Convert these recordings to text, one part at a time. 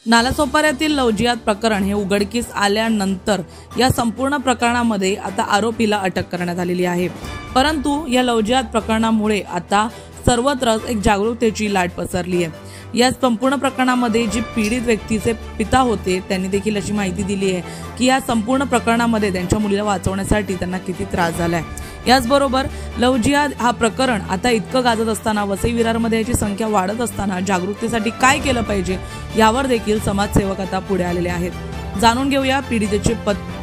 नालासोपाऱ्यातील लवजियात प्रकरण हे उघडकीस आल्यानंतर या संपूर्ण प्रकरणामध्ये आता आरोपीला अटक करण्यात आलेली आहे। परंतु या लवजियात प्रकरणामुळे आता सर्वत्र एक जागरूकतेची लाट पसरली आहे। या संपूर्ण प्रकरणामध्ये जी पीडित व्यक्तीचे पिता होते त्यांनी देखील अशी माहिती दिली आहे की या संपूर्ण प्रकरणामध्ये त्यांच्या मुलीला वाचवण्यासाठी त्यांना किती त्रास झालाय। याचबरोबर लवजियात हा प्रकरण आता इतकं गाजत असताना वसई विरारमध्ये याची संख्या वाढत असताना जागरूकतेसाठी काय केलं पाहिजे यावर देखील समाजसेवक आता पुढे आलेले आहेत। जाणून घेऊया पीडितेचे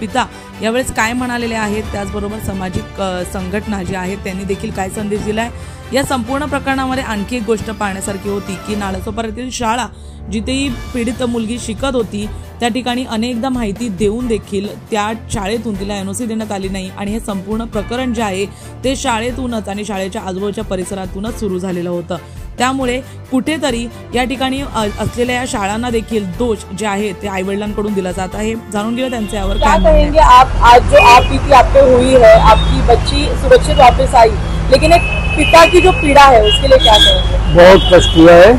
पिता यावेळेस काय म्हणालेले आहेत, त्याचबरोबर सामाजिक संघटना जी आहेत त्यांनी देखील काय संदेश दिलाय। या संपूर्ण प्रकरणामध्ये आणखी एक गोष्ट पाहण्यासारखी होती की नालासोपाऱ्यातील शाळा जिथे ही पीडित मुलगी शिकत होती त्या ठिकाणी अनेकदा माहिती देऊन देखील त्या शाळेतून तिला एनओसी देण्यात आली नाही आणि हे संपूर्ण प्रकरण जे आहे ते शाळेतूनच आणि शाळेच्या आजूबाजूच्या परिसरातूनच सुरू झालेलं होतं। त्यामुळे कुठेतरी या ठिकाणी असलेल्या या शाळांना देखील दोष जे आहे ते आईवडिलांकडून दिला जात आहे। जाणून घेऊया त्यांचे यावर काय कहेंगे आप। आज जो आपकी आपको हुई है, आपकी बच्ची सुरक्षित वापस आई, लेकिन एक पिता की जो पीड़ा है उसके लिए क्या कहेंगे? बहुत कष्ट हुआ है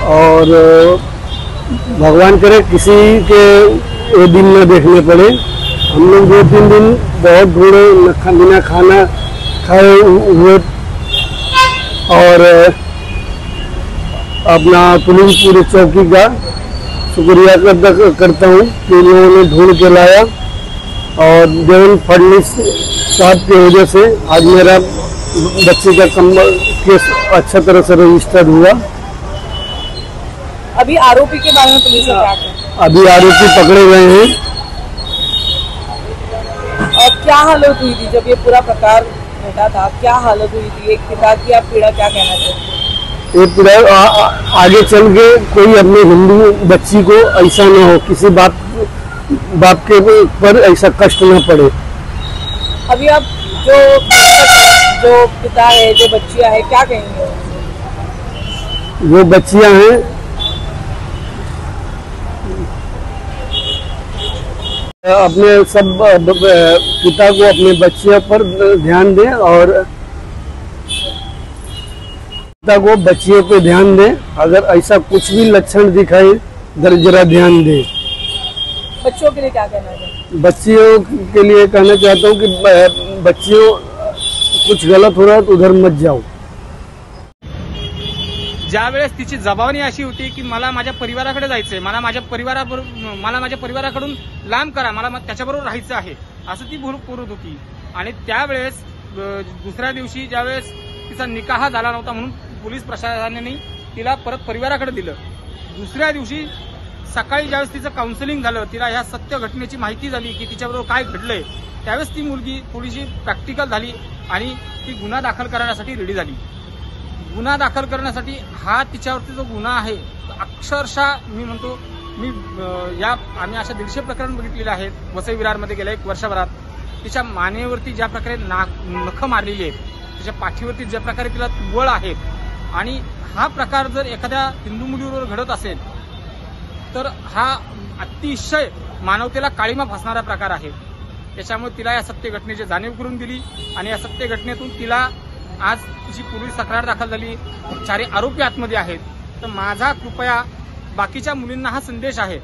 और भगवान करे किसी के ये दिन न देखने पड़े। हम लोग 2-3 दिन बहुत ढूंढे, बिना खाना खाए हुए और अपना पुलिस पूरी चौकी का शुक्रिया करता हूँ कि लोगों ने ढूंढ के लाया और देवेंद्र फडणवीस साहब की वजह से आज मेरा बच्चे का केस अच्छा तरह से रजिस्टर हुआ। अभी आरोपी के बारे में पुलिस क्या है? अभी आरोपी पकड़े गए हैं। और क्या हालत हुई थी जब ये पूरा प्रकार घटा था? क्या हालत हुई थी एक पिता की? आप पीड़ा क्या कहना चाहते? ये पीड़ा आगे चल के कोई अपने हिंदू बच्ची को ऐसा न हो, किसी बाप के पर ऐसा कष्ट न पड़े। अभी आप जो पिता है, जो बच्चियां है, क्या कहेंगे? वो बच्चियां हैं अपने सब पिता को अपने बच्चियों पर ध्यान दें और पिता को बच्चियों पे ध्यान दें। अगर ऐसा कुछ भी लक्षण दिखाए जरा ध्यान दें। बच्चों के लिए क्या कहना है? बच्चियों के लिए कहना चाहता हूँ कि बच्चियों कुछ गलत हो रहा है तो उधर मत जाओ। ज्यावेळेस तिची जबाबदारी अशी होती की मला माझ्या परिवाराकडे जायचंय, मला माझ्या परिवाराकडून लांब करा, मला त्याच्याबरोबर राहायचं आहे असं ती बोलत होती। आणि त्यावेळेस दुसऱ्या दिवशी ज्यावेळेस तिचा निकाह झाला नव्हता म्हणून पोलीस प्रशासनाने तिला परत परिवाराकडे दिलं। दुसऱ्या दिवशी सकाळी ज्यावेळेस तिचं काउन्सिलिंग झालं, तिला ह्या सत्य घटनेची माहिती झाली की तिच्याबरोबर काय घडलंय, त्यावेळेस ती मुलगी थोडीशी प्रॅक्टिकल झाली आणि ती गुन्हा दाखल करण्यासाठी रेडी झाली। गुन्हा दाखल करण्यासाठी हा तिच्यावरती जो गुन्हा आहे अक्षरशः मी म्हणतो आम्ही अशा 150 प्रकरण बघितलेले आहेत वसई विरारमध्ये गेल्या 1 वर्षभरात। तिच्या मानेवरती ज्या प्रकारे नख मारलेली आहेत, तिच्या पाठीवरती ज्या प्रकारे तिला तुवळ आहेत आणि हा प्रकार जर एखाद्या हिंदू मुलीवर घडत असेल तर हा अतिशय मानवतेला काळीमा फासणारा प्रकार आहे। त्याच्यामुळे तिला या सत्य घटनेची जाणीव करून दिली आणि या सत्य घटनेतून तिला आज तिची पोलीस तक्रार दाखल झाली, 4 आरोपी आतमध्ये आहेत। तर माझा कृपया बाकीच्या मुलींना हा संदेश आहे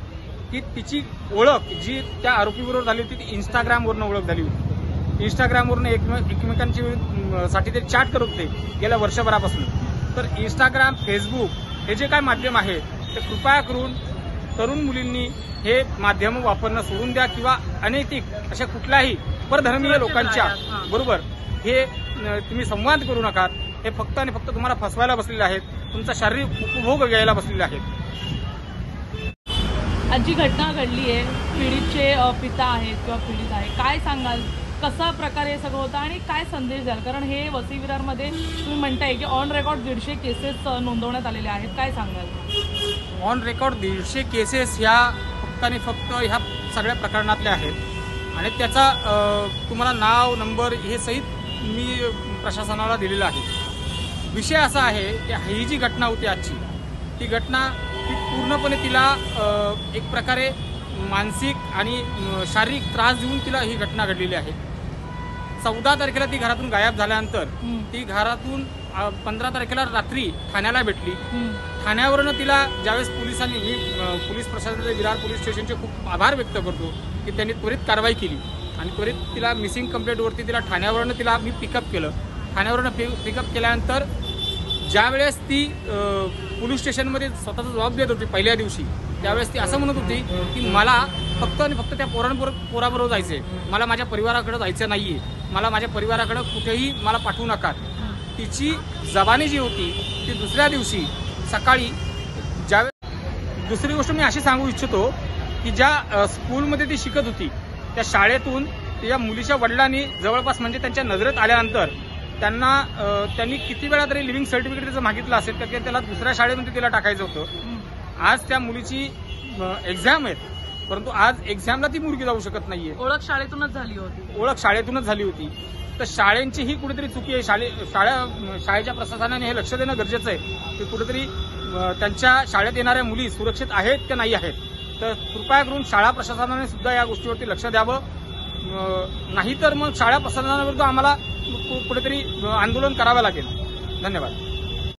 की तिची ओळख जी त्या आरोपीबरोबर झाली होती ती इंस्टाग्रामवरून ओळख झाली होती। इंस्टाग्रामवरून एकमेकांची साठी ते चॅट करत होते गेल्या वर्षभरापासून। तर इंस्टाग्राम, फेसबुक हे जे काय माध्यम आहे ते कृपया करून तरुण मुलींनी हे माध्यम वापरणं सोडून द्या किंवा अनैतिक अशा कुठल्याही परधर्मीय लोकांच्या बरोबर हे तुम्ही संवाद करू नका। हे फक्त आणि फक्त तुम्हाला फसवायला बसलेले आहेत, तुमचा शारीरिक उपभोग घ्यायला बसलेले आहेत। आज जी घटना घडली आहे, पीडितचे पिता आहेत किंवा पीडित आहे, काय सांगाल कसा प्रकारे हे सगळं होतं आणि काय संदेश द्याल? कारण हे वसई विरारमध्ये तुम्ही म्हणताय की ऑन रेकॉर्ड 150 केसेस नोंदवण्यात आलेले आहेत, काय सांगाल? ऑन रेकॉर्ड 150 केसेस ह्या फक्त आणि फक्त ह्या सगळ्या प्रकरणातल्या आहेत आणि त्याचा तुम्हाला नाव, नंबर हे सहित मी प्रशासनाला दिलेला आहे। विषय असा आहे की ही जी घटना होती आजची, ती घटना ती पूर्णपणे तिला एक प्रकारे मानसिक आणि शारीरिक त्रास देऊन तिला ही घटना घडलेली आहे। 14 तारखेला ती घरातून गायब झाल्यानंतर ती घरातून 15 तारखेला रात्री ठाण्याला भेटली। ठाण्यावरनं तिला ज्यावेळेस पोलिसांनी पोलीस प्रशासनाचे विरार पोलीस स्टेशनचे खूप आभार व्यक्त करतो की त्यांनी त्वरित कारवाई केली आणि त्वरित तिला मिसिंग कंप्लेंटवरती तिला ठाण्यावरनं तिला मी पिकअप केलं. ठाण्यावरनं पिकअप केल्यानंतर ज्यावेळेस ती पोलीस स्टेशनमध्ये स्वतःचा जबाब देत होती पहिल्या दिवशी, त्यावेळेस ती असं म्हणत होती की मला फक्त आणि फक्त त्या पोराबरोबर जायचं आहे, मला माझ्या परिवाराकडे जायचं नाही आहे, मला माझ्या परिवाराकडे कुठेही मला पाठवू नका. तिची जबानी जी होती ती दुसऱ्या दिवशी सकाळी ज्यावेळेस दुसरी गोष्ट मी अशी सांगू इच्छितो की ज्या स्कूलमध्ये ती शिकत होती त्या शाळेतून त्या मुलीच्या वडिलांनी जवळपास म्हणजे त्यांच्या नजरेत आल्यानंतर त्यांनी किती वेळा तरी लिव्हिंग सर्टिफिकेट त्याचं मागितलं असेल तर त्याला दुसऱ्या शाळेमध्ये तिला टाकायचं होतं. आज त्या मुलीची एक्झाम आहेत, परंतु आज एक्झामला ती मुलगी जाऊ शकत नाहीये. ओळख शाळेतूनच झाली होती. तर शाळेंची ही कुठेतरी चुकी आहे. शाळेच्या प्रशासनाने हे लक्ष देणं गरजेचं आहे की कुठेतरी त्यांच्या शाळेत येणाऱ्या मुली सुरक्षित आहेत की नाही आहेत. तर कृपया करून शाळा प्रशासनाने सुद्धा या गोष्टीवरती लक्ष द्यावं, नाहीतर मग शाळा प्रशासनाविरुद्ध आम्हाला कुठेतरी आंदोलन करावं लागेल. धन्यवाद.